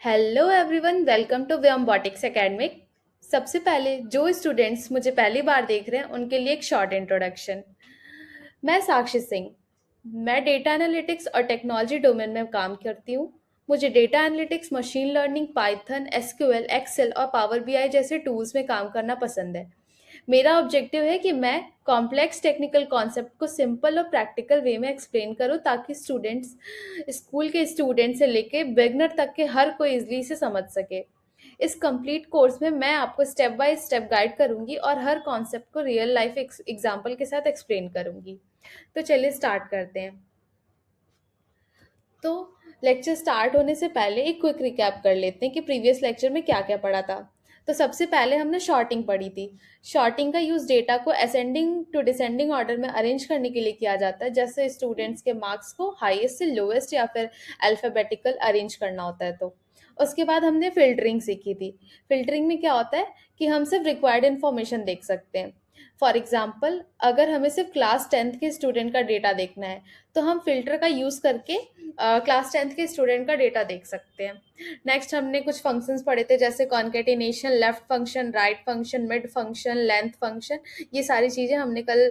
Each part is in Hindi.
Hello everyone, welcome to Vyombotics academic. सबसे पहले जो स्टूडेंट्स मुझे पहली बार देख रहे हैं उनके लिए एक शॉर्ट इंट्रोडक्शन। मैं साक्षी सिंह। मैं डेटा एनालिटिक्स और टेक्नोलॉजी डोमेन में काम करती हूँ। मुझे data analytics, machine learning, Python, SQL, Excel और पावर बीआई जैसे टूल्स में काम करना पसंद है। मेरा ऑब्जेक्टिव है कि मैं कॉम्प्लेक्स टेक्निकल कॉन्सेप्ट को सिंपल और प्रैक्टिकल वे में एक्सप्लेन करूँ ताकि स्टूडेंट्स, स्कूल के स्टूडेंट से लेके बिगनर तक के हर कोई इजली से समझ सके। इस कंप्लीट कोर्स में मैं आपको स्टेप बाय स्टेप गाइड करूंगी और हर कॉन्सेप्ट को रियल लाइफ एग्जांपल के साथ एक्सप्लेन करूंगी। तो चलिए स्टार्ट करते हैं। तो लेक्चर स्टार्ट होने से पहले एक क्विक रिकैप कर लेते हैं कि प्रीवियस लेक्चर में क्या क्या पढ़ा था। तो सबसे पहले हमने शॉर्टिंग पढ़ी थी। शॉर्टिंग का यूज डेटा को असेंडिंग टू डिसेंडिंग ऑर्डर में अरेंज करने के लिए किया जाता है, जैसे स्टूडेंट्स के मार्क्स को हाईएस्ट से लोएस्ट या फिर अल्फाबेटिकल अरेंज करना होता है। तो उसके बाद हमने फ़िल्टरिंग सीखी थी। फ़िल्टरिंग में क्या होता है कि हम सिर्फ रिक्वायर्ड इन्फॉर्मेशन देख सकते हैं। फॉर एग्जाम्पल, अगर हमें सिर्फ क्लास 10th के स्टूडेंट का डेटा देखना है तो हम फ़िल्टर का यूज़ करके क्लास 10th के स्टूडेंट का डेटा देख सकते हैं। नेक्स्ट हमने कुछ फंक्शंस पढ़े थे, जैसे concatenation, left function, right function, mid function, length function. ये सारी चीज़ें हमने कल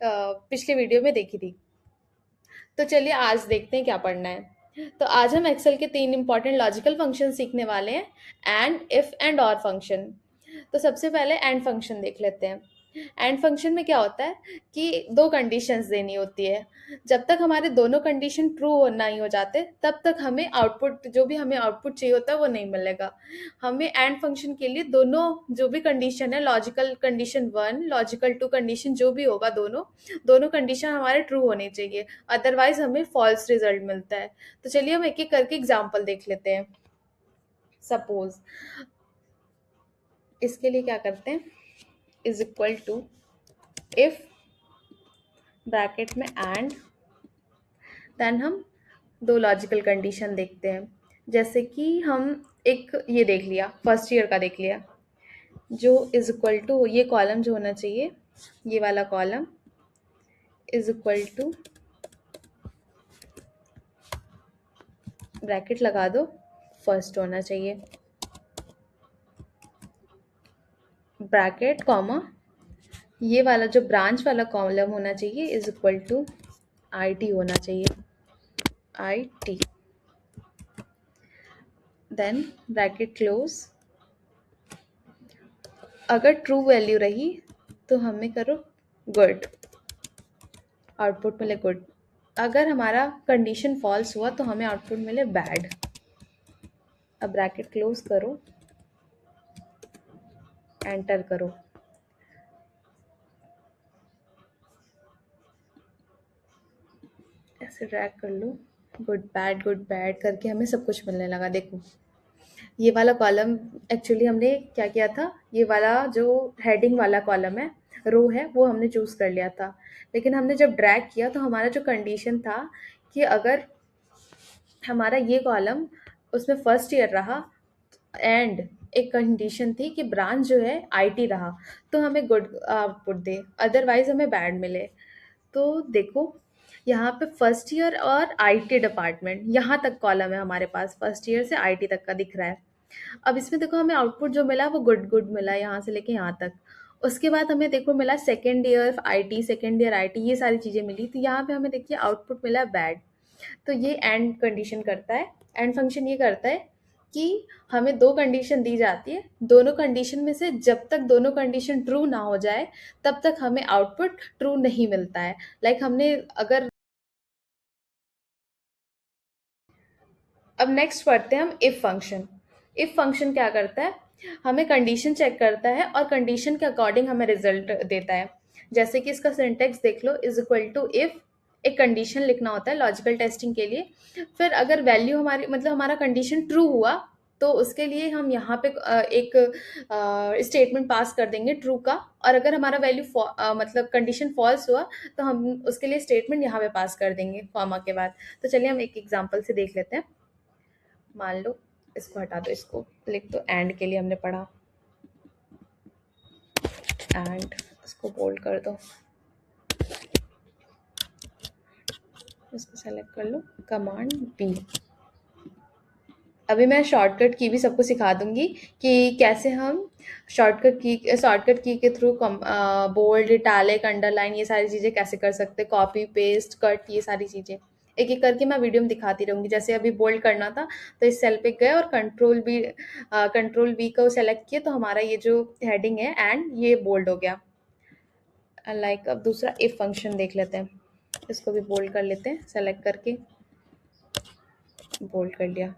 पिछले वीडियो में देखी थी। तो चलिए आज देखते हैं क्या पढ़ना है। तो आज हम एक्सेल के 3 इंपॉर्टेंट लॉजिकल फंक्शन सीखने वाले हैं, एंड, इफ एंड और फंक्शन। तो सबसे पहले एंड फंक्शन देख लेते हैं। एंड फंक्शन में क्या होता है कि दो कंडीशंस देनी होती है। जब तक हमारे दोनों कंडीशन ट्रू नहीं हो जाते तब तक हमें आउटपुट, जो भी हमें आउटपुट चाहिए होता है वो नहीं मिलेगा। हमें एंड फंक्शन के लिए दोनों जो भी कंडीशन है, लॉजिकल कंडीशन 1, लॉजिकल 2 कंडीशन जो भी होगा, दोनों दोनों कंडीशन हमारे ट्रू होनी चाहिए, अदरवाइज हमें फॉल्स रिजल्ट मिलता है। तो चलिए हम एक एक करके एग्जाम्पल देख लेते हैं। सपोज इसके लिए क्या करते हैं, is equal to if, bracket में एंड, देन हम दो लॉजिकल कंडीशन देखते हैं। जैसे कि हम एक ये देख लिया, फर्स्ट ईयर का देख लिया, जो इज इक्वल टू, ये कॉलम जो होना चाहिए, ये वाला column is equal to, bracket लगा दो, फर्स्ट होना चाहिए, ब्रैकेट कॉमा, ये वाला जो ब्रांच वाला कॉलम होना चाहिए is equal to I T होना चाहिए, I T, then bracket close. अगर ट्रू वैल्यू रही तो हमें करो गुड, आउटपुट मिले गुड। अगर हमारा कंडीशन फॉल्स हुआ तो हमें आउटपुट मिले बैड। अब ब्रैकेट क्लोज करो, एंटर करो, ऐसे ड्रैग कर लो, गुड बैड करके हमें सब कुछ मिलने लगा। देखो ये वाला कॉलम, एक्चुअली हमने क्या किया था, ये वाला जो हेडिंग वाला कॉलम है, रो है, वो हमने चूज कर लिया था। लेकिन हमने जब ड्रैग किया तो हमारा जो कंडीशन था कि अगर हमारा ये कॉलम उसमें फर्स्ट ईयर रहा, एंड एक कंडीशन थी कि ब्रांच जो है आईटी रहा, तो हमें गुड आउटपुट दे, अदरवाइज हमें बैड मिले। तो देखो यहाँ पे फर्स्ट ईयर और आईटी डिपार्टमेंट, यहाँ तक कॉलम है हमारे पास, फर्स्ट ईयर से आईटी तक का दिख रहा है। अब इसमें देखो हमें आउटपुट जो मिला वो गुड गुड मिला, यहाँ से लेके यहाँ तक। उसके बाद हमें देखो मिला second year IT, second year IT, ये सारी चीज़ें मिली, तो यहाँ पे हमें देखिए आउटपुट मिला बैड। तो ये एंड कंडीशन करता है, एंड फंक्शन ये करता है कि हमें दो कंडीशन दी जाती है, दोनों कंडीशन में से जब तक दोनों कंडीशन ट्रू ना हो जाए तब तक हमें आउटपुट ट्रू नहीं मिलता है। लाइक हमने अगर, अब नेक्स्ट पढ़ते हैं हम इफ फंक्शन। इफ फंक्शन क्या करता है, हमें कंडीशन चेक करता है और कंडीशन के अकॉर्डिंग हमें रिजल्ट देता है। जैसे कि इसका सिंटेक्स देख लो, इज इक्वल टू इफ, एक कंडीशन लिखना होता है लॉजिकल टेस्टिंग के लिए। फिर अगर वैल्यू हमारी, मतलब हमारा कंडीशन ट्रू हुआ तो उसके लिए हम यहाँ पे एक स्टेटमेंट पास कर देंगे ट्रू का, और अगर हमारा वैल्यू मतलब कंडीशन फॉल्स हुआ तो हम उसके लिए स्टेटमेंट यहाँ पे पास कर देंगे कॉमा के बाद। तो चलिए हम एक एग्जांपल से देख लेते हैं। मान लो, इसको हटा दो, इसको लिख दो, एंड के लिए हमने पढ़ा, एंड इसको बोल्ड कर दो, इसको सेलेक्ट कर लो, कमांड बी, अभी मैं शॉर्टकट की भी सबको सिखा दूंगी कि कैसे हम शॉर्टकट की के थ्रू बोल्ड, इटैलिक, अंडरलाइन ये सारी चीज़ें कैसे कर सकते हैं, कॉपी पेस्ट कट ये सारी चीज़ें एक एक करके मैं वीडियो में दिखाती रहूंगी। जैसे अभी बोल्ड करना था तो इस सेल पे गए और कंट्रोल वी को सेलेक्ट किया तो हमारा ये जो हेडिंग है एंड ये बोल्ड हो गया। लाइक अब दूसरा इफ फंक्शन देख लेते हैं, इसको भी बोल्ड कर लेते हैं, सेलेक्ट करके बोल्ड कर लिया।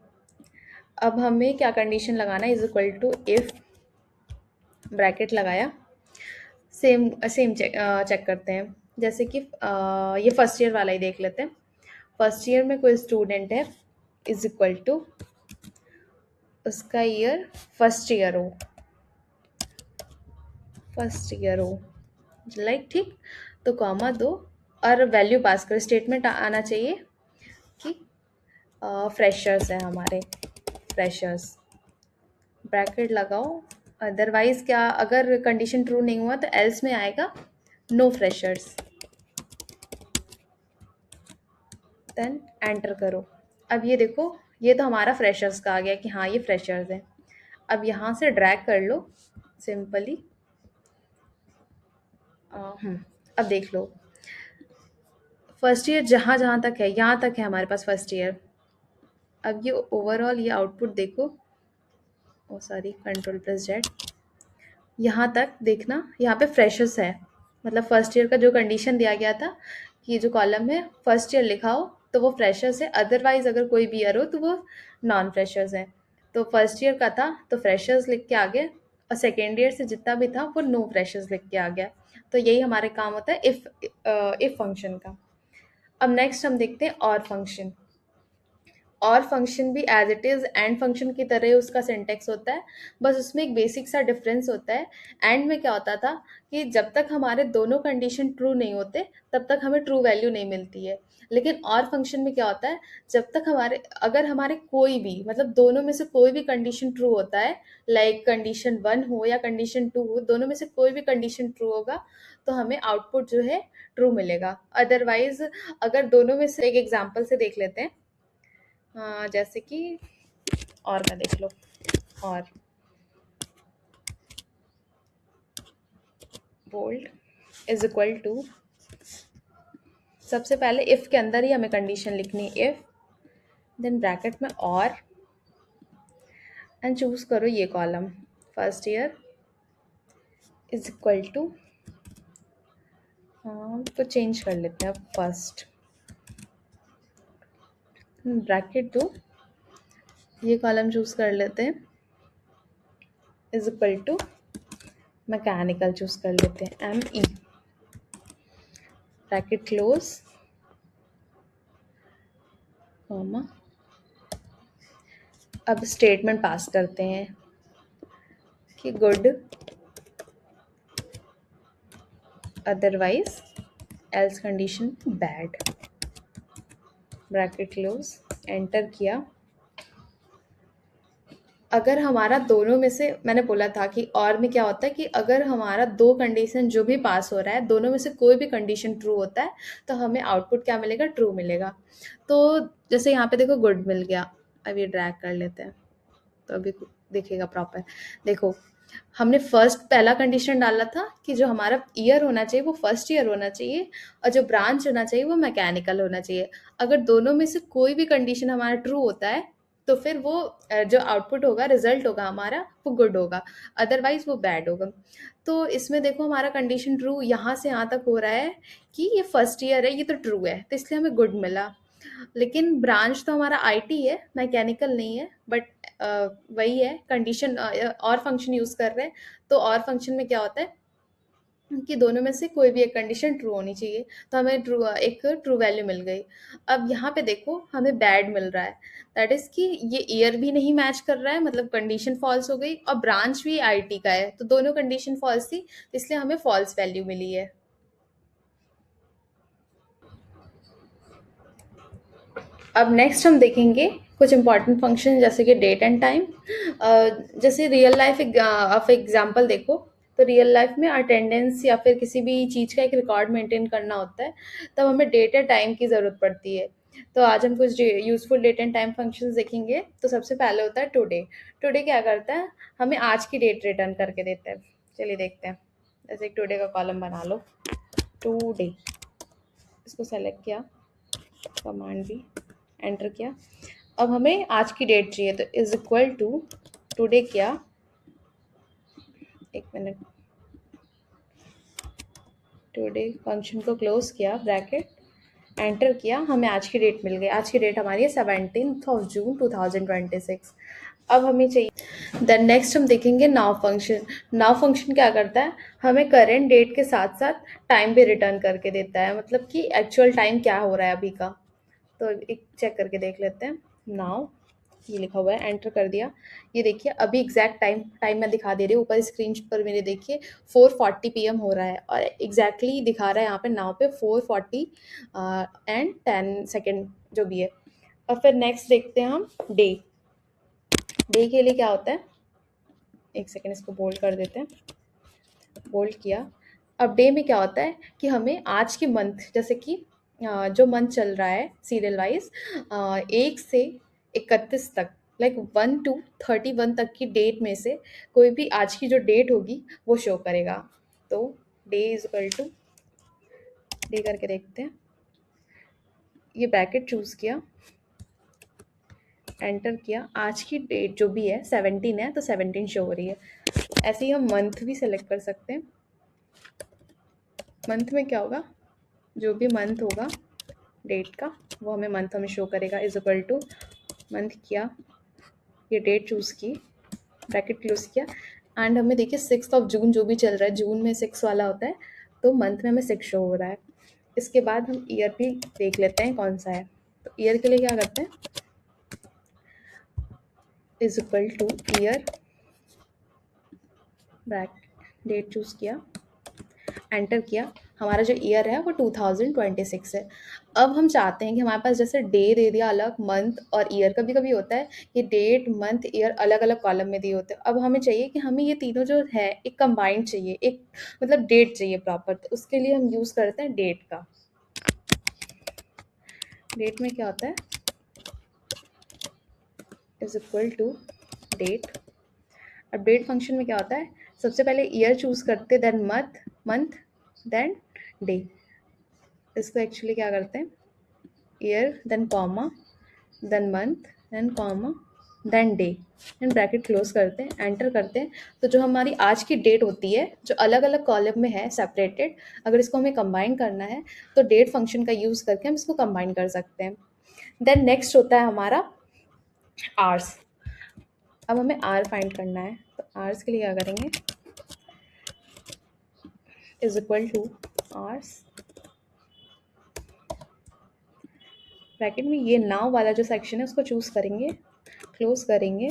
अब हमें क्या कंडीशन लगाना है, is equal to if, bracket लगाया, सेम सेम चेक करते हैं। जैसे कि ये फर्स्ट ईयर वाला ही देख लेते हैं। फर्स्ट ईयर में कोई स्टूडेंट है, इज इक्वल टू उसका ईयर फर्स्ट ईयर हो लाइक, ठीक। तो कॉमा दो और वैल्यू पास करो, स्टेटमेंट आना चाहिए कि फ्रेशर्स है हमारे, फ्रेशर्स, ब्रैकेट लगाओ। अदरवाइज क्या, अगर कंडीशन ट्रू नहीं हुआ तो एल्स में आएगा नो फ्रेशर्स, देन एंटर करो। अब ये देखो, ये तो हमारा फ्रेशर्स का आ गया कि हाँ ये फ्रेशर्स है। अब यहाँ से ड्रैग कर लो सिंपली। अब देख लो फर्स्ट ईयर जहाँ जहाँ तक है, यहाँ तक है हमारे पास फर्स्ट ईयर। अब ये ओवरऑल ये आउटपुट देखो, ओ सॉरी कंट्रोल प्लस जेड, यहाँ तक देखना, यहाँ पे फ्रेशर्स है। मतलब फर्स्ट ईयर का जो कंडीशन दिया गया था कि ये जो कॉलम है फर्स्ट ईयर लिखा हो तो वो फ्रेशर्स है, अदरवाइज अगर कोई भी ईयर हो तो वो नॉन फ्रेशर्स है। तो फर्स्ट ईयर का था तो फ्रेशर्स लिख के आ गया, और सेकेंड ईयर से जितना भी था वो नो फ्रेशर्स लिख के आ गया। तो यही हमारे काम होता है इफ फंक्शन का। अब नेक्स्ट हम देखते हैं और फंक्शन। और फंक्शन भी as it is and function की तरह उसका सिंटेक्स होता है, बस उसमें एक बेसिक सा डिफरेंस होता है। एंड में क्या होता था कि जब तक हमारे दोनों कंडीशन ट्रू नहीं होते तब तक हमें ट्रू वैल्यू नहीं मिलती है। लेकिन और फंक्शन में क्या होता है, जब तक अगर हमारे कोई भी मतलब दोनों में से कोई भी कंडीशन ट्रू होता है, लाइक कंडीशन 1 हो या कंडीशन 2 हो, दोनों में से कोई भी कंडीशन ट्रू होगा तो हमें आउटपुट जो है ट्रू मिलेगा। अदरवाइज अगर दोनों में से एक एग्जाम्पल से देख लेते हैं, जैसे कि और का देख लो, और बोल्ड इज इक्वल टू, सबसे पहले इफ के अंदर ही हमें कंडीशन लिखनी है, इफ देन ब्रैकेट में और एंड चूज करो ये column first year is equal to, तो चेंज कर लेते हैं फर्स्ट, ब्रैकेट दो, ये कॉलम चूज कर लेते हैं, is equal to mechanical choose कर लेते हैं, ME, ब्रैकेट क्लोज, कॉमा। अब स्टेटमेंट पास करते हैं कि good, otherwise else condition bad, bracket close, enter किया। अगर हमारा दोनों में से, मैंने बोला था कि और में क्या होता है कि अगर हमारा दो कंडीशन जो भी पास हो रहा है दोनों में से कोई भी कंडीशन ट्रू होता है तो हमें आउटपुट क्या मिलेगा, ट्रू मिलेगा। तो जैसे यहाँ पे देखो गुड मिल गया, अब ये ड्रैग कर लेते हैं तो अभी दिखेगा प्रॉपर। देखो हमने फर्स्ट पहला कंडीशन डाला था कि जो हमारा ईयर होना चाहिए वो फर्स्ट ईयर होना चाहिए और जो ब्रांच होना चाहिए वो मैकेनिकल होना चाहिए। अगर दोनों में से कोई भी कंडीशन हमारा ट्रू होता है तो फिर वो जो आउटपुट होगा, रिजल्ट होगा हमारा, वो गुड होगा, अदरवाइज वो बैड होगा। तो इसमें देखो हमारा कंडीशन ट्रू यहाँ से यहाँ तक हो रहा है कि ये फर्स्ट ईयर है, ये तो ट्रू है तो इसलिए हमें गुड मिला। लेकिन ब्रांच तो हमारा आईटी है, मैकेनिकल नहीं है, बट वही है कंडीशन, और फंक्शन यूज़ कर रहे हैं। तो और फंक्शन में क्या होता है कि दोनों में से कोई भी एक कंडीशन ट्रू होनी चाहिए, तो हमें एक ट्रू वैल्यू मिल गई। अब यहाँ पे देखो हमें बैड मिल रहा है, दैट इज़ कि ये ईयर भी नहीं मैच कर रहा है, मतलब कंडीशन फॉल्स हो गई, और ब्रांच भी आईटी का है तो दोनों कंडीशन फॉल्स थी, इसलिए हमें फॉल्स वैल्यू मिली है। अब नेक्स्ट हम देखेंगे कुछ इंपॉर्टेंट फंक्शन जैसे कि डेट एंड टाइम। जैसे रियल लाइफ ऑफ एग्जांपल देखो, तो रियल लाइफ में अटेंडेंस या फिर किसी भी चीज़ का एक रिकॉर्ड मेंटेन करना होता है, तब हमें डेट या टाइम की ज़रूरत पड़ती है। तो आज हम कुछ useful date and time functions देखेंगे। तो सबसे पहले होता है टुडे। टुडे क्या करता है, हमें आज की डेट रिटर्न करके देता है। चलिए देखते हैं। जैसे एक टुडे का कॉलम बना लो, टुडे, इसको सेलेक्ट किया, कमांड भी एंटर किया। अब हमें आज की डेट चाहिए, तो इज इक्वल टू टुडे किया, एक मिनट, टुडे फंक्शन को क्लोज किया, ब्रैकेट, एंटर किया, हमें आज की डेट मिल गई। आज की डेट हमारी है 17 जून 2026। अब हमें चाहिए, देन नेक्स्ट हम देखेंगे नाउ फंक्शन। नाउ फंक्शन क्या करता है, हमें करेंट डेट के साथ साथ टाइम भी रिटर्न करके देता है, मतलब कि एक्चुअल टाइम क्या हो रहा है अभी का। तो एक चेक करके देख लेते हैं। नाउ ये लिखा हुआ है, एंटर कर दिया। ये देखिए अभी एग्जैक्ट टाइम मैं दिखा दे रही हूँ ऊपर स्क्रीन पर मेरे, देखिए 4:40 PM हो रहा है, और एग्जैक्टली दिखा रहा है यहाँ पे नाव पे 4:40 एंड 10 सेकेंड जो भी है। और फिर नेक्स्ट देखते हैं हम डे। डे के लिए क्या होता है, एक सेकेंड इसको बोल्ड कर देते हैं, बोल्ड किया। अब डे में क्या होता है कि हमें आज के मंथ, जैसे कि जो मंथ चल रहा है सीरियल वाइज 1 से 31 तक, लाइक 1 to 31 तक की डेट में से कोई भी आज की जो डेट होगी वो शो करेगा। तो day is equal to, day करके देखते हैं, ये ब्रैकेट चूज किया, एंटर किया, आज की डेट जो भी है 17 है तो 17 शो हो रही है। ऐसे ही हम मंथ भी सेलेक्ट कर सकते हैं। मंथ में क्या होगा, जो भी मंथ होगा डेट का वो हमें मंथ हमें शो करेगा। इज इक्वल टू मंथ किया, ये डेट चूज़ की, ब्रैकेट क्लोज किया, एंड हमें देखिए 6 जून जो भी चल रहा है, जून में 6 वाला होता है, तो मंथ में हमें 6 शो हो रहा है। इसके बाद हम ईयर भी देख लेते हैं कौन सा है। तो ईयर के लिए क्या करते हैं, is equal to year, bracket, date choose किया, एंटर किया, हमारा जो ईयर है वो 2026 है। अब हम चाहते हैं कि हमारे पास जैसे डे दे दिया अलग, मंथ और ईयर, कभी कभी होता है कि डेट मंथ ईयर अलग अलग कॉलम में दिए होते हैं। अब हमें चाहिए कि हमें ये तीनों जो है एक कंबाइंड चाहिए, एक मतलब डेट चाहिए प्रॉपर। तो उसके लिए हम यूज़ करते हैं डेट का। डेट में क्या होता है, इज इक्वल टू डेट। अब डेट फंक्शन में क्या होता है, सबसे पहले ईयर चूज करते, देन मंथ, देन डे। इसको एक्चुअली क्या करते हैं, year then comma then month then comma then day, and bracket close करते हैं, एंटर करते हैं। तो जो हमारी आज की डेट होती है जो अलग अलग कॉलम में है सेपरेटेड, अगर इसको हमें कंबाइन करना है तो डेट फंक्शन का यूज़ करके हम इसको कंबाइन कर सकते हैं। देन नेक्स्ट होता है हमारा आवर्स। अब हमें आर फाइंड करना है, तो आवर्स के लिए क्या करेंगे, is equal two hours, bracket में ये नाउ वाला जो सेक्शन है उसको चूज़ करेंगे, क्लोज करेंगे।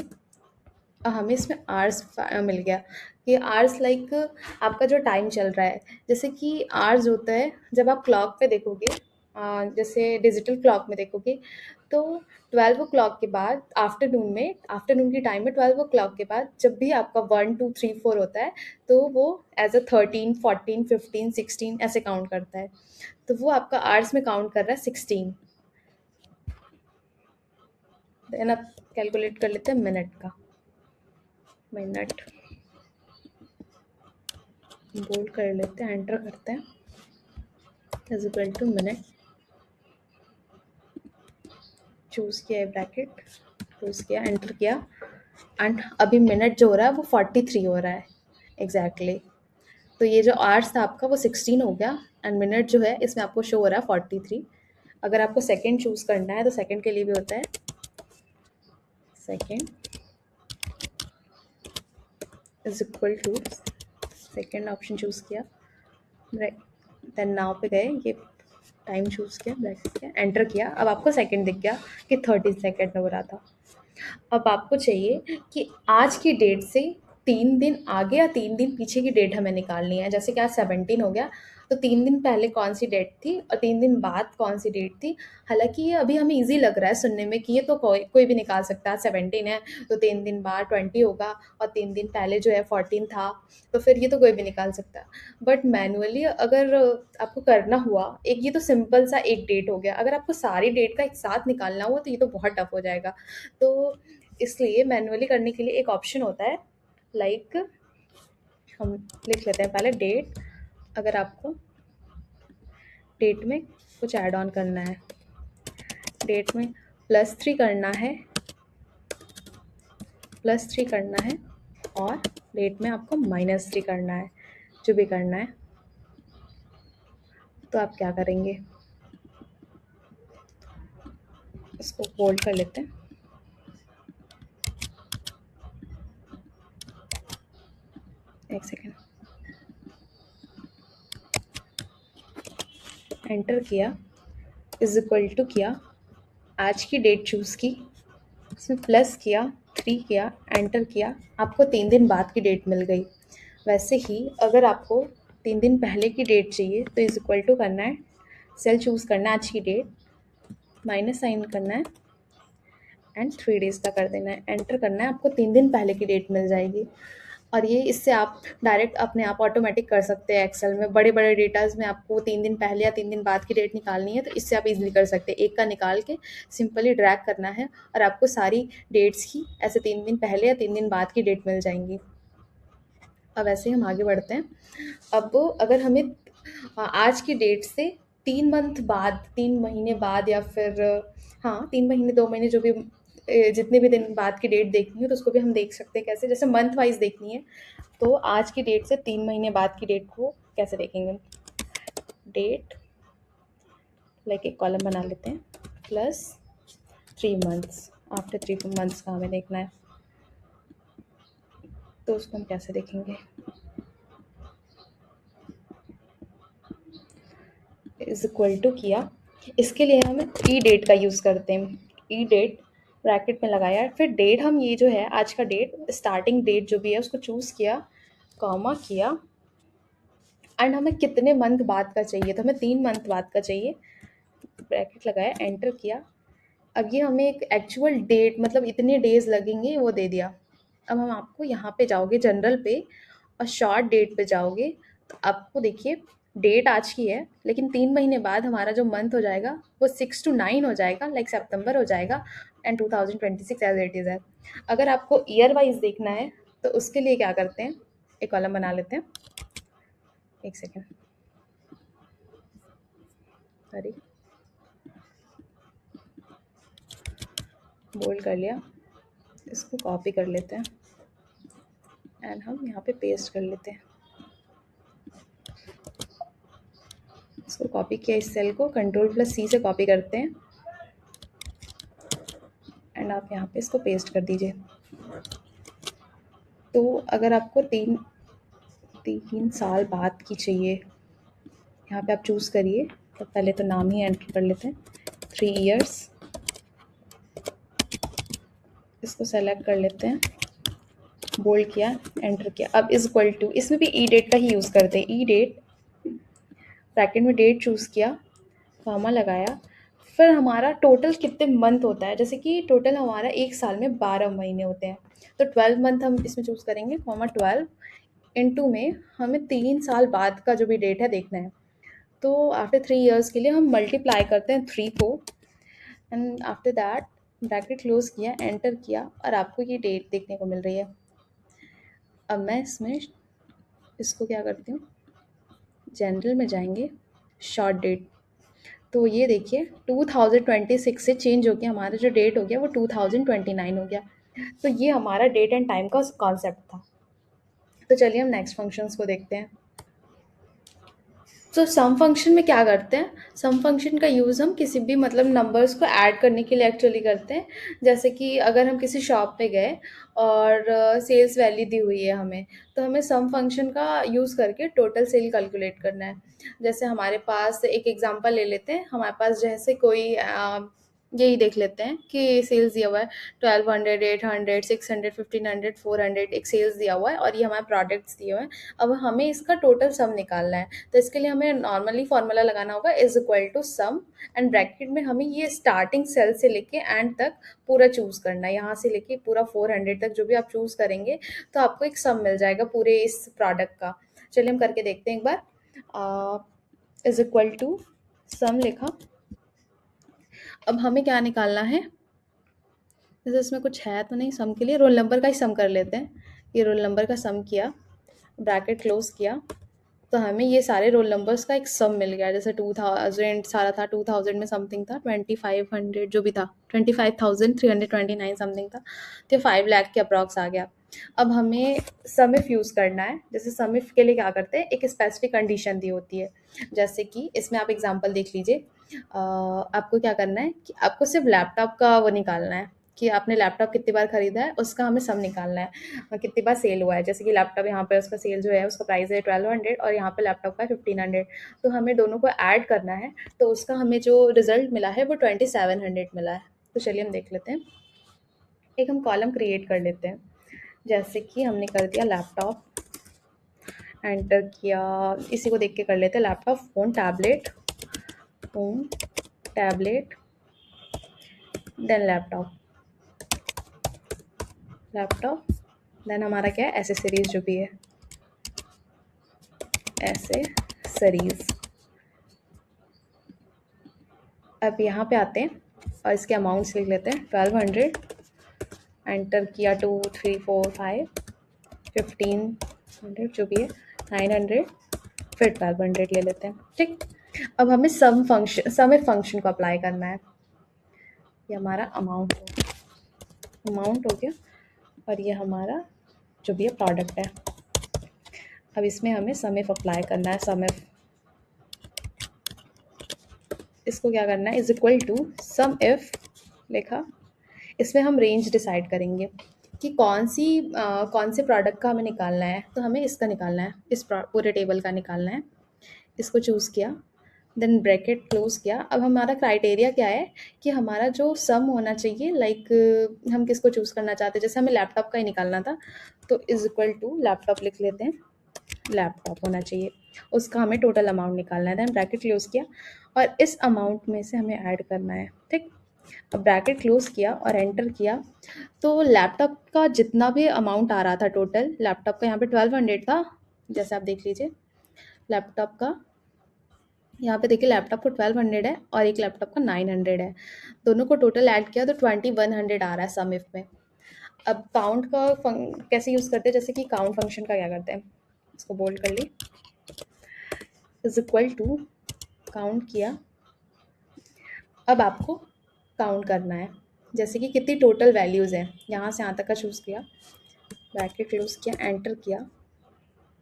हमें इसमें आवर्स मिल गया। ये आवर्स लाइक आपका जो टाइम चल रहा है, जैसे कि आवर्स होता है जब आप क्लॉक पे देखोगे, जैसे डिजिटल क्लॉक में देखोगे, तो 12 o'clock के बाद आफ्टरनून में, आफ्टरनून की टाइम में 12 o'clock के बाद जब भी आपका 1 2 3 4 होता है, तो वो एज अ 13 14 15 16 ऐसे काउंट करता है। तो वो आपका आवर्स में काउंट कर रहा है 16। देन आप कैलकुलेट कर लेते हैं मिनट का, मिनट बोल्ड कर लेते हैं, एंटर करते हैं, is equal to minute, choose किया है ब्रैकेट, चूज़ किया, एंटर किया, एंड अभी मिनट जो हो रहा है वो 43 हो रहा है एग्जैक्टली। तो ये जो आवर्स था आपका वो 16 हो गया, एंड मिनट जो है इसमें आपको शो हो रहा है 43। अगर आपको सेकेंड चूज़ करना है तो सेकेंड के लिए भी होता है, second is equal to, second option choose किया, देन नाउ पे गए, ये टाइम चूज़ किया, ब्रैकेट किया, एंटर किया। अब आपको सेकंड दिख गया कि 30 सेकंड हो रहा था। अब आपको चाहिए कि आज की डेट से 3 दिन आगे या 3 दिन पीछे की डेट हमें निकालनी है। जैसे कि आज 17 हो गया, तो 3 दिन पहले कौन-सी डेट थी और 3 दिन बाद कौन-सी डेट थी। हालाँकि ये अभी हमें ईज़ी लग रहा है सुनने में कि ये तो कोई कोई भी निकाल सकता है, 17 है, तो 3 दिन बाद 20 होगा और 3 दिन पहले जो है 14 था, तो फिर ये तो कोई भी निकाल सकता है। बट मैनुअली अगर आपको करना हुआ, एक ये तो सिंपल सा एक डेट हो गया, अगर आपको सारी डेट का एक साथ निकालना हुआ तो ये तो बहुत टफ हो जाएगा। तो इसलिए मैनुअली करने के लिए एक ऑप्शन होता है, लाइक हम लिख लेते हैं पहले डेट। अगर आपको डेट में कुछ ऐड ऑन करना है, डेट में +3 करना है, +3 करना है और डेट में आपको -3 करना है, जो भी करना है। तो आप क्या करेंगे, इसको बोल्ड कर लेते हैं। एक सेकेंड, एंटर किया, इज इक्वल टू किया, आज की डेट चूज़ की, इसमें प्लस किया, 3 किया, एंटर किया, आपको 3 दिन बाद की डेट मिल गई। वैसे ही अगर आपको 3 दिन पहले की डेट चाहिए तो इज इक्वल टू करना है, सेल चूज़ करना है आज की डेट, माइनस साइन करना है एंड 3 डेज़ का कर देना है, एंटर करना है, आपको 3 दिन पहले की डेट मिल जाएगी। और ये इससे आप डायरेक्ट अपने आप ऑटोमेटिक कर सकते हैं एक्सेल में। बड़े बड़े डेटाज़ में आपको 3 दिन पहले या 3 दिन बाद की डेट निकालनी है तो इससे आप इजीली कर सकते हैं। एक का निकाल के सिंपली ड्रैग करना है और आपको सारी डेट्स की ऐसे 3 दिन पहले या 3 दिन बाद की डेट मिल जाएंगी। अब ऐसे ही हम आगे बढ़ते हैं। अब अगर हमें आज की डेट से 3 मंथ बाद, 3 महीने बाद या फिर हाँ 3 महीने 2 महीने जो भी जितने भी दिन बाद की डेट देखनी है तो उसको भी हम देख सकते हैं कैसे, जैसे मंथ वाइज देखनी है तो आज की डेट से 3 महीने बाद की डेट को कैसे देखेंगे। डेट लाइक एक कॉलम बना लेते हैं, +3 मंथ्स, आफ्टर 3 मंथ्स का हमें देखना है तो उसको हम कैसे देखेंगे। इज इक्वल टू किया, इसके लिए हम ई डेट का यूज़ करते हैं। ई डेट ब्रैकेट में लगाया, फिर डेट हम ये जो है आज का डेट, स्टार्टिंग डेट जो भी है उसको चूज़ किया, कॉमा किया, एंड हमें कितने मंथ बाद का चाहिए, तो हमें 3 मंथ बाद का चाहिए, ब्रैकेट लगाया, एंटर किया। अब ये हमें एक एक्चुअल डेट मतलब इतने डेज़ लगेंगे वो दे दिया। अब हम आपको यहाँ पे जाओगे जनरल पे और शॉर्ट डेट पे जाओगे तो आपको देखिए डेट आज की है लेकिन 3 महीने बाद हमारा जो मंथ हो जाएगा वो 6 to 9 हो जाएगा, लाइक सितंबर हो जाएगा एंड 2026 एज इट इज़ है। अगर आपको ईयर वाइज देखना है तो उसके लिए क्या करते हैं, एक कॉलम बना लेते हैं, एक सेकेंड, सॉरी, बोल्ड कर लिया, इसको कॉपी कर लेते हैं एंड हम यहाँ पे पेस्ट कर लेते हैं। इसको कॉपी किया, इस सेल को Ctrl+C से कॉपी करते हैं एंड आप यहाँ पे इसको पेस्ट कर दीजिए। तो अगर आपको 3 साल बाद की चाहिए, यहाँ पे आप चूज़ करिए, तो पहले तो नाम ही एंटर कर लेते हैं, 3 इयर्स, इसको सेलेक्ट कर लेते हैं, बोल्ड किया, एंटर किया। अब इज इक्वल टू, इसमें भी ई डेट का ही यूज़ करते हैं, ई डेट ब्रैकेट में डेट चूज़ किया, कॉमा लगाया, फिर हमारा टोटल कितने मंथ होता है, जैसे कि टोटल हमारा एक साल में 12 महीने होते हैं तो 12 मंथ हम इसमें चूज़ करेंगे, कॉमा 12 इनटू में हमें 3 साल बाद का जो भी डेट है देखना है। तो आफ्टर 3 इयर्स के लिए हम मल्टीप्लाई करते हैं 3 को and after that bracket close किया, एंटर किया और आपको ये डेट देखने को मिल रही है। अब मैं इसमें इसको क्या करती हूँ, जनरल में जाएंगे, शॉर्ट डेट, तो ये देखिए 2026 से चेंज हो गया, हमारा जो डेट हो गया वो 2029 हो गया। तो ये हमारा डेट एंड टाइम का कॉन्सेप्ट था। तो चलिए हम नेक्स्ट फंक्शंस को देखते हैं। तो सम फंक्शन में क्या करते हैं, सम फंक्शन का यूज़ हम किसी भी मतलब नंबर्स को ऐड करने के लिए एक्चुअली करते हैं। जैसे कि अगर हम किसी शॉप पे गए और सेल्स वैल्यू दी हुई है हमें, तो हमें सम फंक्शन का यूज़ करके टोटल सेल कैलकुलेट करना है। जैसे हमारे पास एक एग्जांपल ले लेते हैं, हमारे पास जैसे कोई यही देख लेते हैं कि सेल्स दिया हुआ है 1200, 800, 600, 1500, 400, एक सेल्स दिया हुआ है और ये हमारे प्रोडक्ट्स दिए हुए हैं। अब हमें इसका टोटल सम निकालना है, तो इसके लिए हमें नॉर्मली फॉर्मूला लगाना होगा is equal to sum, and bracket में हमें ये स्टार्टिंग सेल से लेके एंड तक पूरा चूज़ करना है, यहाँ से लेके पूरा 400 तक जो भी आप चूज़ करेंगे तो आपको एक सम मिल जाएगा पूरे इस प्रोडक्ट का। चलिए हम करके देखते हैं एक बार। इज इक्वल टू सम लिखा, अब हमें क्या निकालना है, जैसे इसमें कुछ है तो नहीं, सम के लिए रोल नंबर का ही सम कर लेते हैं। ये रोल नंबर का सम किया, ब्रैकेट क्लोज किया, तो हमें ये सारे रोल नंबर्स का एक सम मिल गया। जैसे 2000 सारा था, 2000 में समथिंग था, 2500 जो भी था, 25,329 समथिंग था, तो 5 लाख के अप्रॉक्स आ गया। अब हमें सम इफ यूज़ करना है। जैसे सम इफ के लिए क्या करते हैं, एक स्पेसिफिक कंडीशन दी होती है, जैसे कि इसमें आप एग्जांपल देख लीजिए। आपको क्या करना है कि आपको सिर्फ लैपटॉप का वो निकालना है कि आपने लैपटॉप कितनी बार खरीदा है, उसका हमें सम निकालना है, कितनी बार सेल हुआ है। जैसे कि लैपटॉप यहाँ पे उसका सेल जो है उसका प्राइस है 1200 और यहाँ पे लैपटॉप का 1500, तो हमें दोनों को ऐड करना है, तो उसका हमें जो रिजल्ट मिला है वो 2700 मिला है। तो चलिए हम देख लेते हैं, एक हम कॉलम क्रिएट कर लेते हैं। जैसे कि हमने कर दिया लैपटॉप, एंटर किया, इसी को देख के कर लेते हैं, laptop, phone, tablet, phone, tablet, then laptop, laptop, then हमारा क्या है, एसेसरीज जो भी है, एसेसरीज। अब यहाँ पे आते हैं और इसके अमाउंट्स लिख लेते हैं, 1200, एंटर किया, 2 3 4 5 1500 जो भी है, 900, फिर 1200 ले लेते हैं। ठीक, अब हमें सम इफ फंक्शन को अप्लाई करना है। ये हमारा अमाउंट हो गया और ये हमारा जो भी है प्रोडक्ट है। अब इसमें हमें सम इफ अप्लाई करना है। सम इफ, इसको क्या करना है, is equal to sum if लिखा, इसमें हम रेंज डिसाइड करेंगे कि कौन से प्रोडक्ट का हमें निकालना है, तो हमें इसका निकालना है, इस पूरे टेबल का निकालना है। इसको चूज़ किया, देन ब्रैकेट क्लोज किया। अब हमारा क्राइटेरिया क्या है कि हमारा जो सम होना चाहिए, लाइक हम किसको चूज़ करना चाहते हैं, जैसे हमें लैपटॉप का ही निकालना था, तो इज इक्वल टू लैपटॉप लिख लेते हैं, लैपटॉप होना चाहिए, उसका हमें टोटल अमाउंट निकालना है। देन ब्रैकेट क्लोज किया और इस अमाउंट में से हमें ऐड करना है। ठीक, अब ब्रैकेट क्लोज किया और एंटर किया, तो लैपटॉप का जितना भी अमाउंट आ रहा था टोटल, लैपटॉप का यहाँ पे 1200 था, जैसे आप देख लीजिए लैपटॉप का, यहाँ पे देखिए लैपटॉप को 1200 है और एक लैपटॉप का 900 है, दोनों को टोटल ऐड किया तो 2100 आ रहा है सम इफ में। अब काउंट का कैसे यूज़ करते हैं, जैसे कि काउंट फंक्शन का क्या करते हैं, इसको बोल्ड कर ली, इज इक्वल टू काउंट किया। अब आपको काउंट करना है, जैसे कि कितनी टोटल वैल्यूज़ हैं, यहाँ से यहाँ तक का चूज़ किया, ब्रैकेट क्लोज किया, एंटर किया,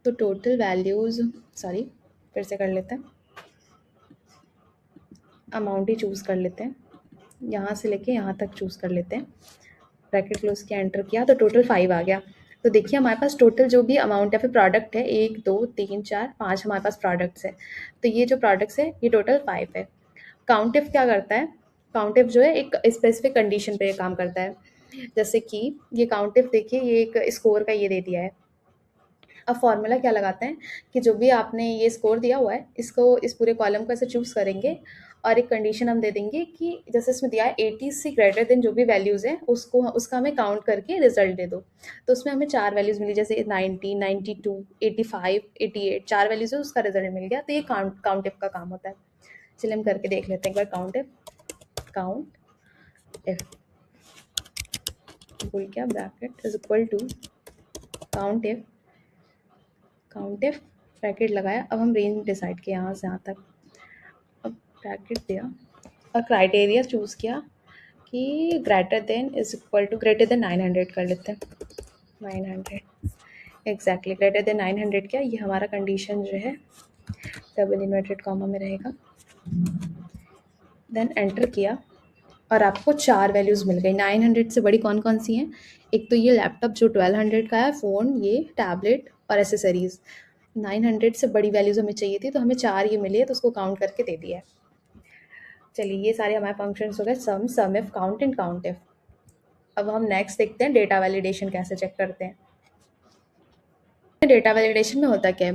तो टोटल वैल्यूज़, सॉरी फिर से कर लेते हैं, अमाउंट ही चूज़ कर लेते हैं, यहाँ से लेके यहाँ तक चूज़ कर लेते हैं, ब्रैकेट क्लोज किया, एंटर किया, तो टोटल 5 आ गया। तो देखिए हमारे पास टोटल जो भी अमाउंट है, फिर प्रोडक्ट है 1 2 3 4 5, हमारे पास प्रोडक्ट्स है, तो ये जो प्रोडक्ट्स है ये टोटल 5 है। काउंट इफ क्या करता है, काउंट इफ जो है एक स्पेसिफिक कंडीशन पे काम करता है। जैसे कि ये काउंट इफ देखिए, ये एक स्कोर का ये दे दिया है। अब फॉर्मूला क्या लगाते हैं कि जो भी आपने ये स्कोर दिया हुआ है, इसको इस पूरे कॉलम को ऐसे चूज़ करेंगे और एक कंडीशन हम दे देंगे कि जैसे इसमें दिया है 80 से ग्रेटर देन जो भी वैल्यूज़ है उसको, उसका हमें काउंट करके रिजल्ट दे दो। तो उसमें हमें 4 वैल्यूज़ मिली, जैसे 90, 92, 85, 88, 4 वैल्यूज़ है, उसका रिजल्ट मिल गया। तो ये काउंट इफ का काम होता है। चलिए हम करके देख लेते हैं एक बार, काउंट इफ बोल क्या, bracket is equal to count if bracket लगाया। अब हम रेंज डिसाइड किया यहाँ से यहाँ तक, अब ब्रैकेट दिया और क्राइटेरिया चूज़ किया कि greater than is equal to, greater than 900 कर लेते हैं, 900 एग्जैक्टली ग्रेटर देन 900 क्या, ये हमारा कंडीशन जो है डबल इन्वर्टेड कॉमा में रहेगा। देन एंटर किया और आपको 4 वैल्यूज़ मिल गई। 900 से बड़ी कौन कौन सी हैं, एक तो ये लैपटॉप जो 1200 का है, फ़ोन, ये टैबलेट और एसेसरीज़। 900 से बड़ी वैल्यूज़ हमें चाहिए थी, तो हमें 4 ये मिली है, तो उसको काउंट करके दे दिया है। चलिए ये सारे हमारे फंक्शंस हो गए, sum if, count and count if. अब हम नेक्स्ट देखते हैं डेटा वैलिडेशन कैसे चेक करते हैं। डेटा वैलिडेशन में होता क्या है?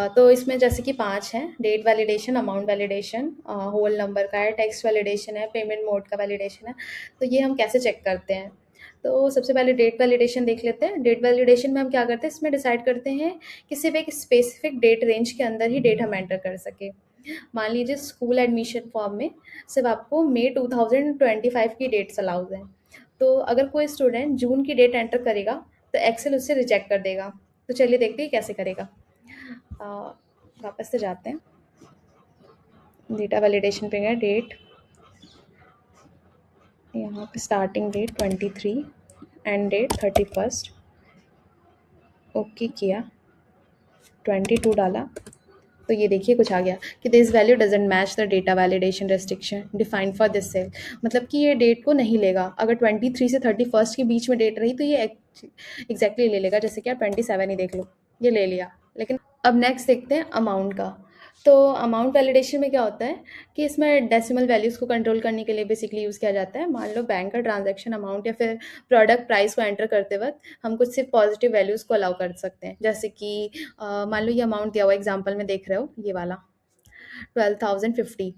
तो इसमें जैसे कि 5 हैं: date validation, amount validation, whole number का है, टेक्स्ट वैलिडेशन है, पेमेंट मोड का वैलिडेशन है। तो ये हम कैसे चेक करते हैं? तो सबसे पहले डेट वैलिडेशन देख लेते हैं। डेट वैलिडेशन में हम क्या करते हैं, इसमें डिसाइड करते हैं कि सिर्फ एक स्पेसिफिक डेट रेंज के अंदर ही डेट हम एंटर कर सके। मान लीजिए स्कूल एडमिशन फॉर्म में सिर्फ आपको मई 2025 की डेट्स अलाउड हैं। तो अगर कोई स्टूडेंट जून की डेट एंटर करेगा तो एक्सेल उससे रिजेक्ट कर देगा। तो चलिए देखते हैं कैसे करेगा। अ, वापस से जाते हैं, डेटा वैलिडेशन पे गए, डेट, यहाँ पे starting date 23, end date 31, okay किया, 22 डाला। तो ये देखिए कुछ आ गया कि this value doesn't match the data validation restriction defined for this cell. मतलब कि ये डेट को नहीं लेगा। अगर 23 से 31 के बीच में डेट रही तो ये एग्जैक्टली ले लेगा। जैसे कि आप 27 ही देख लो, ये ले लिया। लेकिन अब नेक्स्ट देखते हैं अमाउंट का। तो अमाउंट वैलिडेशन में क्या होता है कि इसमें डेसिमल वैल्यूज़ को कंट्रोल करने के लिए बेसिकली यूज़ किया जाता है। मान लो बैंक का ट्रांजैक्शन अमाउंट या फिर प्रोडक्ट प्राइस को एंटर करते वक्त हम कुछ सिर्फ पॉजिटिव वैल्यूज़ को अलाउ कर सकते हैं। जैसे कि मान लो ये अमाउंट दिया हुआ, एग्जांपल में देख रहे हो ये वाला 1250,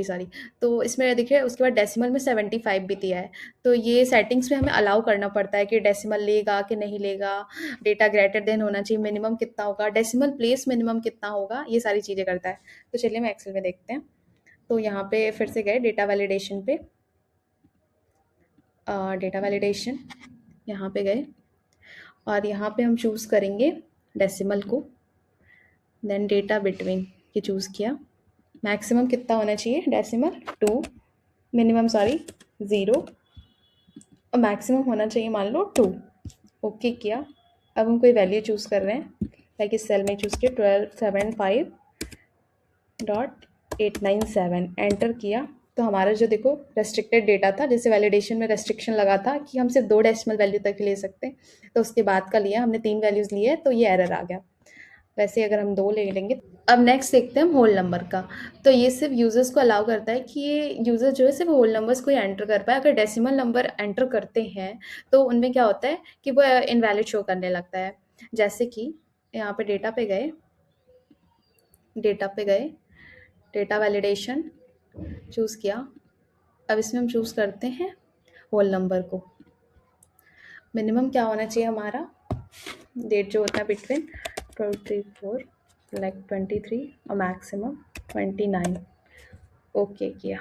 सॉरी। तो इसमें देखिए उसके बाद डेसिमल में 75 भी दिया है। तो ये सेटिंग्स में हमें अलाउ करना पड़ता है कि डेसिमल लेगा कि नहीं लेगा, डेटा ग्रेटर देन होना चाहिए, मिनिमम कितना होगा, डेसिमल प्लेस मिनिमम कितना होगा, ये सारी चीज़ें करता है। तो चलिए मैं एक्सेल में देखते हैं। तो यहाँ पे फिर से गए डेटा वैलिडेशन पे, डेटा वैलिडेशन यहाँ पे गए और यहाँ पे हम चूज़ करेंगे डेसिमल को, देन डेटा बिटवीन ये चूज़ किया। मैक्सिमम कितना होना चाहिए, डेसिमल 2, मिनिमम सॉरी 0, और मैक्सिमम होना चाहिए मान लो 2। ओके किया। अब हम कोई वैल्यू चूज़ कर रहे हैं, लाइक इस सेल में चूज़ किया 1275.897, एंटर किया। तो हमारा जो देखो रेस्ट्रिक्टेड डेटा था, जैसे वैलिडेशन में रेस्ट्रिक्शन लगा था कि हम सिर्फ 2 डेसिमल वैल्यू तक ले सकते हैं, तो उसके बाद का लिया हमने 3 वैल्यूज़ लिए तो ये एरर आ गया। वैसे अगर हम 2 ले लेंगे। अब नेक्स्ट देखते हैं हम होल नंबर का। तो ये सिर्फ यूज़र्स को अलाउ करता है कि ये यूज़र जो है सिर्फ होल नंबर्स को ही एंटर कर पाए। अगर डेसिमल नंबर एंटर करते हैं तो उनमें क्या होता है कि वो इनवैलिड शो करने लगता है। जैसे कि यहाँ पे डेटा पे गए, डेटा वैलिडेशन चूज़ किया। अब इसमें हम चूज़ करते हैं होल नंबर को। मिनिमम क्या होना चाहिए हमारा, डेट जो होता है बिटवीन 24 लाइक 23 और मैक्सिमम 29। ओके किया।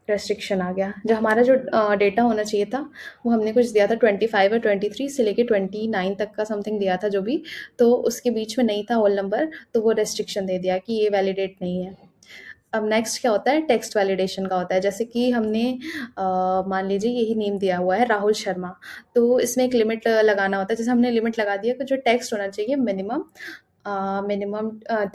रेस्ट्रिक्शन आ गया। जो हमारा जो डेटा होना चाहिए था वो हमने कुछ दिया था 25 और 23 से लेके 29 तक का समथिंग दिया था जो भी, तो उसके बीच में नहीं था होल नंबर, तो वो रेस्ट्रिक्शन दे दिया कि ये वैलिडेट नहीं है। अब नेक्स्ट क्या होता है, टेक्स्ट वैलिडेशन का होता है। जैसे कि हमने मान लीजिए यही नेम दिया हुआ है राहुल शर्मा, तो इसमें एक लिमिट लगाना होता है। जैसे हमने लिमिट लगा दिया कि जो टेक्स्ट होना चाहिए मिनिमम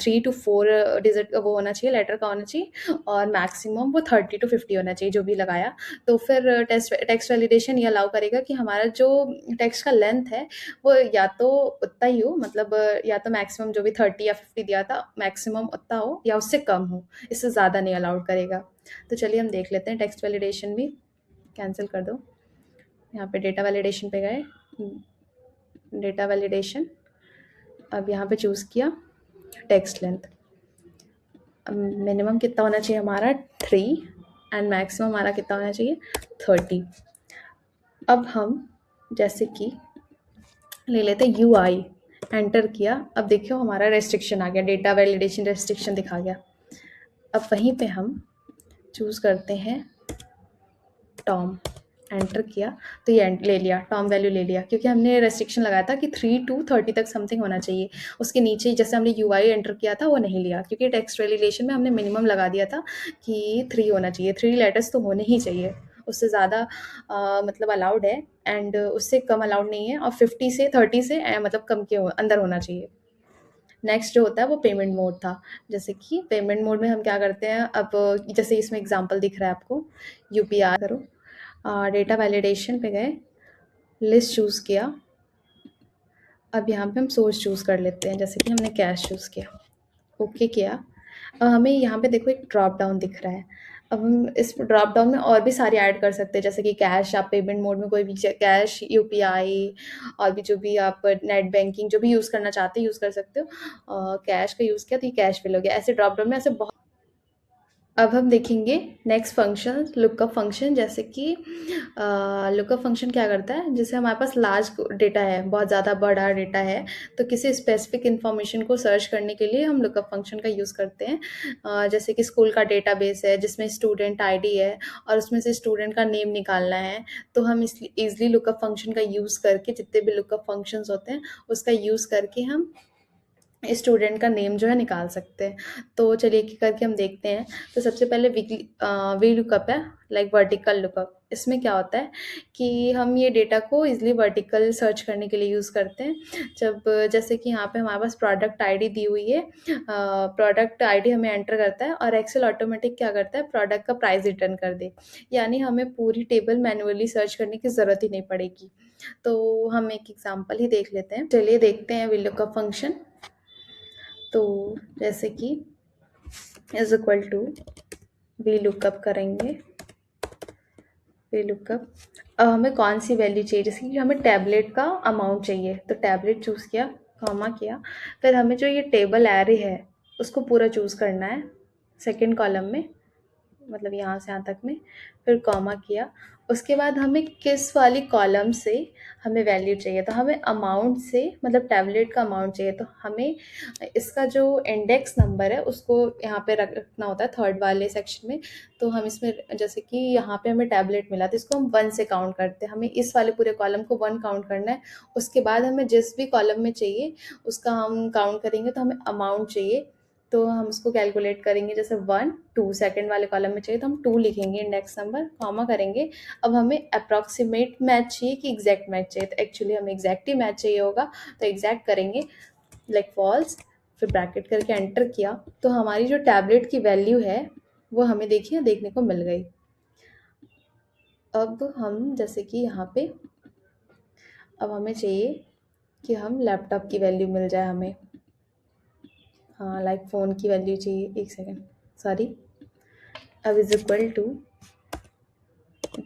3 to 4 डिजिट वो होना चाहिए, लेटर का होना चाहिए, और मैक्सिमम वो 30 to 50 होना चाहिए जो भी लगाया। तो फिर टेक्स्ट वैलिडेशन ये अलाउ करेगा कि हमारा जो टेक्स्ट का लेंथ है वो या तो उतना ही हो, मतलब या तो मैक्सिमम जो भी 30 या 50 दिया था मैक्सिमम उतना हो या उससे कम हो, इससे ज़्यादा नहीं अलाउड करेगा। तो चलिए हम देख लेते हैं। टेक्स्ट वैलिडेशन भी कैंसिल कर दो। यहाँ पे डेटा वैलिडेशन पे गए, डेटा वैलिडेशन, अब यहाँ पे चूज़ किया टेक्स्ट लेंथ। मिनिमम कितना होना चाहिए हमारा 3, एंड मैक्सिमम हमारा कितना होना चाहिए 30। अब हम जैसे कि ले लेते हैं UI, एंटर किया। अब देखियो हमारा रेस्ट्रिक्शन आ गया, डेटा वैलिडेशन रेस्ट्रिक्शन दिखा गया। अब वहीं पे हम चूज़ करते हैं टॉम, एंटर किया तो ये ले लिया, टॉम वैल्यू ले लिया, क्योंकि हमने रेस्ट्रिक्शन लगाया था कि 3 to 30 तक समथिंग होना चाहिए। उसके नीचे जैसे हमने UI एंटर किया था वो नहीं लिया, क्योंकि टेक्स्ट वैलिडेशन में हमने मिनिमम लगा दिया था कि 3 होना चाहिए, 3 लेटर्स तो होने ही चाहिए, उससे ज़्यादा मतलब अलाउड है, एंड उससे कम अलाउड नहीं है, और 50 से 30 से मतलब कम के अंदर होना चाहिए। नेक्स्ट जो होता है वो पेमेंट मोड था। जैसे कि पेमेंट मोड में हम क्या करते हैं, अब जैसे इसमें एग्जांपल दिख रहा है आपको, UPI करो, डेटा वैलिडेशन पे गए, लिस्ट चूज़ किया, अब यहाँ पे हम सोर्स चूज़ कर लेते हैं, जैसे कि हमने कैश चूज़ किया, ओके किया। अब हमें यहाँ पे देखो एक ड्रॉप डाउन दिख रहा है। अब हम इस ड्रॉप डाउन में और भी सारे ऐड कर सकते हैं, जैसे कि कैश, आप पेमेंट मोड में कोई भी कैश, यूपीआई, और भी जो भी आप नेट बैंकिंग जो भी यूज़ करना चाहते हैं यूज़ कर सकते हो। कैश का यूज़ किया तो ये कैश फिल हो गया। ऐसे ड्रॉप डाउन में ऐसे बहुत। अब हम देखेंगे नेक्स्ट फंक्शन, लुकअप फंक्शन। जैसे कि लुकअप फंक्शन क्या करता है, जैसे हमारे पास लार्ज डेटा है, बहुत ज़्यादा बड़ा डेटा है, तो किसी स्पेसिफिक इन्फॉर्मेशन को सर्च करने के लिए हम लुकअप फंक्शन का यूज़ करते हैं। जैसे कि स्कूल का डेटाबेस है जिसमें स्टूडेंट आईडी है और उसमें से स्टूडेंट का नेम निकालना है, तो हम इस ईजिली लुकअप फंक्शन का यूज़ करके, जितने भी लुकअप फंक्शंस होते हैं उसका यूज़ करके हम स्टूडेंट का नेम जो है निकाल सकते हैं। तो चलिए एक एक करके हम देखते हैं। तो सबसे पहले वी लुकअप है, लाइक वर्टिकल लुकअप। इसमें क्या होता है कि हम ये डेटा को इजीली वर्टिकल सर्च करने के लिए यूज़ करते हैं। जब जैसे कि यहाँ पे हमारे पास प्रोडक्ट आईडी दी हुई है, प्रोडक्ट आईडी हमें एंटर करता है और एक्सेल ऑटोमेटिक क्या करता है, प्रोडक्ट का प्राइस रिटर्न कर दे, यानी हमें पूरी टेबल मैन्युअली सर्च करने की ज़रूरत ही नहीं पड़ेगी। तो हम एक एग्जांपल ही देख लेते हैं। चलिए देखते हैं वी लुकअप फंक्शन। तो जैसे कि is equal to V lookup करेंगे, वी लुकअप। अब हमें कौन सी वैल्यू चाहिए, जैसे कि हमें टैबलेट का अमाउंट चाहिए, तो टैबलेट चूज़ किया, कॉमा किया। फिर हमें जो ये टेबल एरे है उसको पूरा चूज़ करना है सेकंड कॉलम में, मतलब यहाँ से यहाँ तक में, फिर कॉमा किया। उसके बाद हमें किस वाली कॉलम से हमें वैल्यू चाहिए, तो हमें अमाउंट से, मतलब टैबलेट का अमाउंट चाहिए, तो हमें इसका जो इंडेक्स नंबर है उसको यहाँ पे रखना होता है थर्ड वाले सेक्शन में। तो हम इसमें, जैसे कि यहाँ पे हमें टैबलेट मिला तो इसको हम 1 से काउंट करते हैं, हमें इस वाले पूरे कॉलम को 1 काउंट करना है। उसके बाद हमें जिस भी कॉलम में चाहिए उसका हम काउंट करेंगे, तो हमें अमाउंट चाहिए तो हम उसको कैलकुलेट करेंगे, जैसे 1 2 सेकंड वाले कॉलम में चाहिए तो हम 2 लिखेंगे इंडेक्स नंबर, कॉमा करेंगे। अब हमें अप्रॉक्सीमेट मैच चाहिए कि एग्जैक्ट मैच चाहिए, तो एक्चुअली हमें एग्जैक्ट ही मैच चाहिए होगा, तो एग्जैक्ट करेंगे, लाइक फॉल्स, फिर ब्रैकेट करके एंटर किया। तो हमारी जो टैबलेट की वैल्यू है वो हमें देखिए देखने को मिल गई। अब हम जैसे कि यहाँ पे, अब हमें चाहिए कि हम लैपटॉप की वैल्यू मिल जाए हमें, हाँ लाइक फ़ोन की वैल्यू चाहिए, एक सेकेंड सॉरी। अब is equal to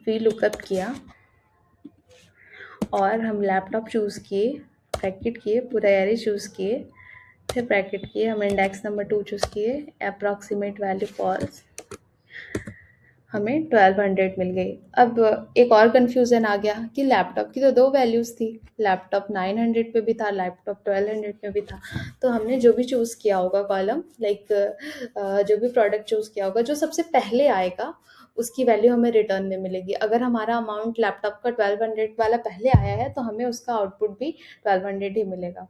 V lookup किया और हम लैपटॉप चूज़ किए, ब्रैकेट किए, पूरा एरे चूज़ किए, फिर ब्रैकेट किए, हम इंडेक्स नंबर 2 चूज़ किए, अप्रॉक्सीमेट वैल्यू फॉल्स, हमें 1200 मिल गई। अब एक और कन्फ्यूज़न आ गया कि लैपटॉप की तो 2 वैल्यूज़ थी, लैपटॉप 900 पे भी था, लैपटॉप 1200 में भी था। तो हमने जो भी चूज़ किया होगा कॉलम, लाइक जो भी प्रोडक्ट चूज़ किया होगा, जो सबसे पहले आएगा उसकी वैल्यू हमें रिटर्न में मिलेगी। अगर हमारा अमाउंट लैपटॉप का 1200 वाला पहले आया है तो हमें उसका आउटपुट भी 1200 ही मिलेगा।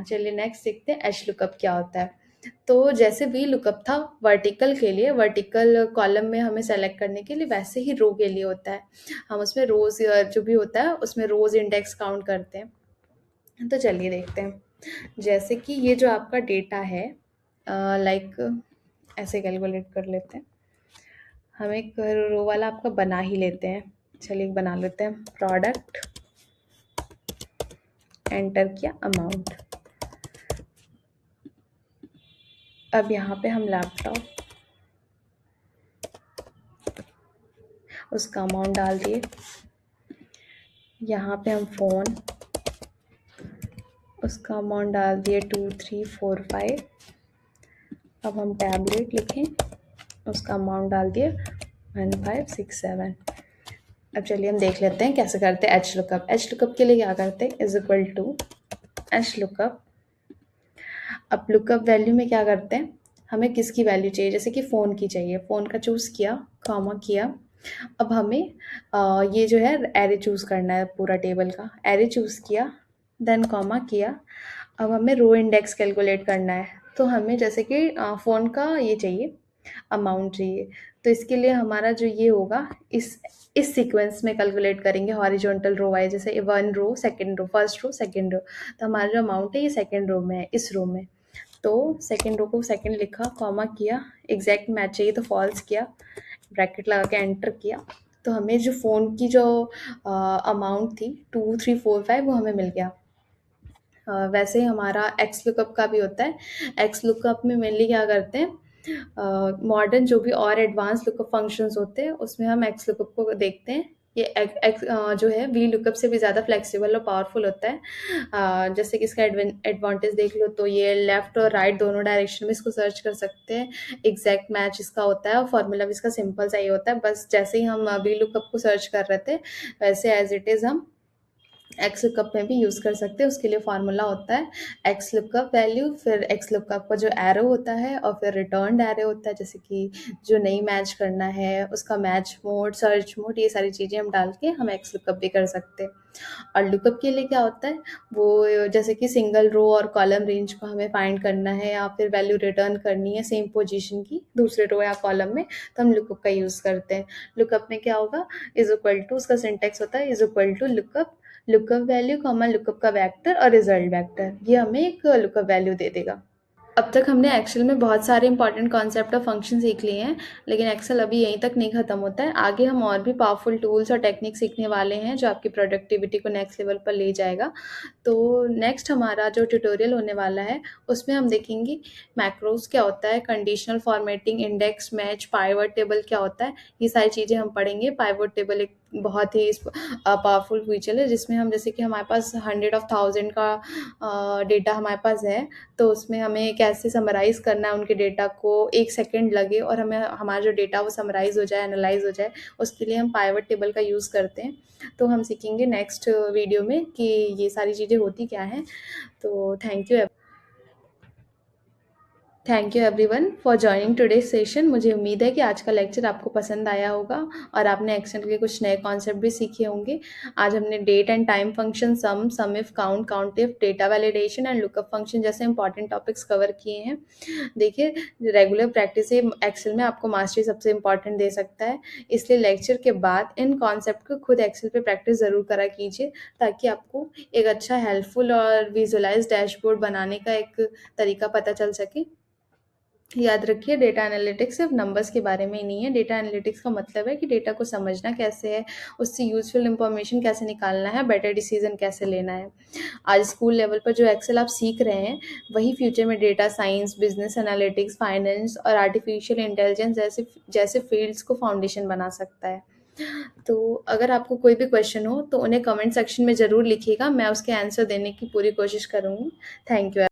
चलिए नेक्स्ट देखते हैं एच लुकअप क्या होता है। तो जैसे वी लुकअप था वर्टिकल के लिए, वर्टिकल कॉलम में हमें सेलेक्ट करने के लिए, वैसे ही रो के लिए होता है। हम उसमें रोज जो भी होता है उसमें रोज इंडेक्स काउंट करते हैं। तो चलिए देखते हैं, जैसे कि ये जो आपका डेटा है, लाइक ऐसे कैलकुलेट कर लेते हैं, हम एक रो वाला आपका बना ही लेते हैं। चलिए बना लेते हैं, प्रोडक्ट, एंटर किया, अमाउंट। अब यहाँ पे हम लैपटॉप, उसका अमाउंट डाल दिए, यहाँ पे हम फ़ोन, उसका अमाउंट डाल दिए 2 3 4 5। अब हम टैबलेट लिखें, उसका अमाउंट डाल दिए 1 5 6 7। अब चलिए हम देख लेते हैं कैसे करते हैं एच लुकअप। एच लुकअप के लिए क्या करते हैं, is equal to H lookup. अब लुकअप वैल्यू में क्या करते हैं, हमें किसकी वैल्यू चाहिए, जैसे कि फ़ोन की चाहिए, फ़ोन का चूज़ किया, कॉमा किया। अब हमें ये जो है एरे चूज़ करना है, पूरा टेबल का एरे चूज़ किया, देन कॉमा किया। अब हमें रो इंडेक्स कैलकुलेट करना है, तो हमें जैसे कि फ़ोन का ये चाहिए, अमाउंट चाहिए, तो इसके लिए हमारा जो ये होगा, इस सीक्वेंस में कैलकुलेट करेंगे, हॉरिजॉन्टल रो वाइज, जैसे 1 row second row, first row second row. तो हमारा जो अमाउंट है ये सेकंड रो में है, इस रो में। तो सेकंड रो को सेकंड लिखा, कॉमा किया, एग्जैक्ट मैच चाहिए तो फॉल्स किया, ब्रैकेट लगा के एंटर किया। तो हमें जो फ़ोन की जो अमाउंट थी 2345 वो हमें मिल गया। वैसे ही हमारा एक्स लुकअप का भी होता है। एक्स लुकअप में मेनली क्या करते हैं, मॉडर्न जो भी और एडवांस लुकअप फंक्शंस होते हैं उसमें हम एक्स लुकअप को देखते हैं। ये जो है वी लुकअप से भी ज़्यादा फ्लेक्सिबल और पावरफुल होता है। जैसे कि इसका एडवांटेज देख लो तो ये लेफ्ट और राइट दोनों डायरेक्शन में इसको सर्च कर सकते हैं। एग्जैक्ट मैच इसका होता है और फॉर्मूला भी इसका सिंपल सा ही होता है। बस जैसे ही हम वी लुकअप को सर्च कर रहे थे वैसे एज इट इज़ हम एक्स लुकअप में भी यूज़ कर सकते हैं। उसके लिए फार्मूला होता है एक्स लुकअप वैल्यू, फिर एक्स लुकअप का जो एरो होता है और फिर रिटर्न एरो होता है, जैसे कि जो नहीं मैच करना है उसका मैच मोड, सर्च मोड, ये सारी चीज़ें हम डाल के हम एक्स लुकअप भी कर सकते हैं। और लुकअप के लिए क्या होता है, वो जैसे कि सिंगल रो और कॉलम रेंज को हमें फाइंड करना है या फिर वैल्यू रिटर्न करनी है सेम पोजीशन की दूसरे रो या कॉलम में, तो हम लुकअप का यूज़ करते हैं। लुकअप में क्या होगा, इज इक्वल टू, उसका सिंटेक्स होता है is equal to lookup value comma lookup का वेक्टर और रिजल्ट वेक्टर, ये हमें एक लुकअप वैल्यू दे देगा। अब तक हमने एक्सेल में बहुत सारे इंपॉर्टेंट कॉन्सेप्ट और फंक्शन सीख लिए हैं, लेकिन एक्सेल अभी यहीं तक नहीं खत्म होता है। आगे हम और भी पावरफुल टूल्स और टेक्निक सीखने वाले हैं जो आपकी प्रोडक्टिविटी को नेक्स्ट लेवल पर ले जाएगा। तो नेक्स्ट हमारा जो ट्यूटोरियल होने वाला है उसमें हम देखेंगे मैक्रोस क्या होता है, conditional formatting, index, match, pivot table क्या होता है, ये सारी चीज़ें हम पढ़ेंगे। पाइवट टेबल एक बहुत ही पावरफुल फीचर है जिसमें हम, जैसे कि हमारे पास 100,000 का डेटा हमारे पास है, तो उसमें हमें कैसे समराइज़ करना है उनके डेटा को, 1 सेकंड लगे और हमें हमारा जो डेटा वो समराइज़ हो जाए, एनालाइज़ हो जाए, उसके लिए हम पाइवट टेबल का यूज़ करते हैं। तो हम सीखेंगे नेक्स्ट वीडियो में कि ये सारी चीज़ें होती क्या हैं। तो thank you everyone for joining today's session. मुझे उम्मीद है कि आज का लेक्चर आपको पसंद आया होगा और आपने एक्सेल के कुछ नए कॉन्सेप्ट भी सीखे होंगे। आज हमने date and time function, sum if, count if, data validation and lookup function जैसे इंपॉर्टेंट टॉपिक्स कवर किए हैं। देखिए, रेगुलर प्रैक्टिस से एक्सेल में आपको मास्टरी सबसे इंपॉर्टेंट दे सकता है, इसलिए लेक्चर के बाद इन कॉन्सेप्ट को खुद एक्सेल पे प्रैक्टिस ज़रूर करा कीजिए ताकि आपको एक अच्छा हेल्पफुल और विजुअलाइज डैशबोर्ड बनाने का एक तरीका पता चल सके। याद रखिए, डेटा एनालिटिक्स सिर्फ नंबर्स के बारे में ही नहीं है। डेटा एनालिटिक्स का मतलब है कि डेटा को समझना कैसे है, उससे यूजफुल इंफॉर्मेशन कैसे निकालना है, बेटर डिसीजन कैसे लेना है। आज स्कूल लेवल पर जो एक्सेल आप सीख रहे हैं वही फ्यूचर में data science, business analytics, finance और आर्टिफिशियल इंटेलिजेंस जैसे जैसे फील्ड्स को फाउंडेशन बना सकता है। तो अगर आपको कोई भी क्वेश्चन हो तो उन्हें कमेंट सेक्शन में ज़रूर लिखिएगा, मैं उसके आंसर देने की पूरी कोशिश करूँगी। Thank you.